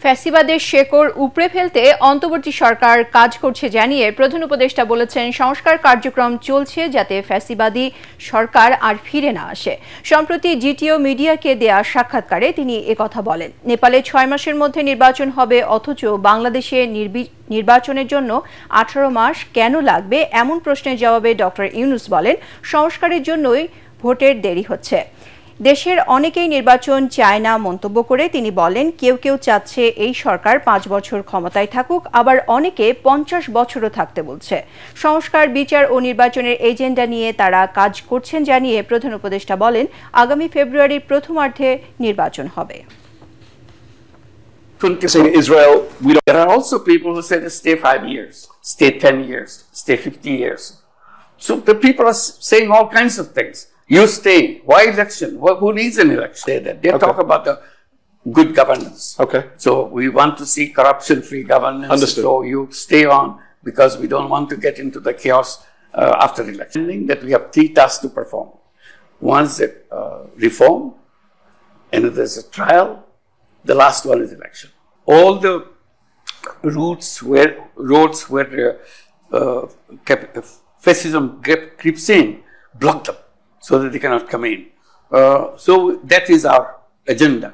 ফ্যাসিবাদের শেকড় উপড়ে ফেলতে অন্তর্বর্তী সরকার কাজ করছে জানিয়ে প্রধান উপদেষ্টা বলেছেন, সংস্কার কার্যক্রম চলছে যাতে ফ্যাসিবাদী সরকার আর ফিরে না আসে। সম্প্রতি জিটিও মিডিয়াকে দেয়া সাক্ষাৎকারে তিনি একথা বলেন। নেপালে 6 মাসের মধ্যে নির্বাচন হবে, অথচ বাংলাদেশে নির্বাচনের জন্য 18 মাস কেন লাগবে এমন প্রশ্নের জবাবে ডক্টর ইউনূস বলেন, সংস্কারের জন্যই ভোটের দেরি হচ্ছে। দেশের অনেকেই নির্বাচন চায় না মন্তব্য করে তিনি বলেন, কেউ কেউ চাচ্ছে এই সরকার 5 বছর ক্ষমতায় থাকুক, আবার অনেকে 50 বছরও থাকতে বলছে। সংস্কার, বিচার ও নির্বাচনের এজেন্ডা নিয়ে তারা কাজ করছেন জানিয়ে প্রধান উপদেষ্টা বলেন, আগামী ফেব্রুয়ারির প্রথমার্ধে নির্বাচন হবে। Israel, there are also people who say stay 5 years, stay 10 years, stay 50 years. So the people are saying all kinds of things. You stay. Why election? Who needs an election? They talk about the good governance. Okay. So we want to see corruption-free governance. Understood. So you stay on because we don't want to get into the chaos after election. That we have 3 tasks to perform. One is reform, another is a trial, the last one is election. All the roads where fascism creeps in, block them, so that they cannot come in. So that is our agenda.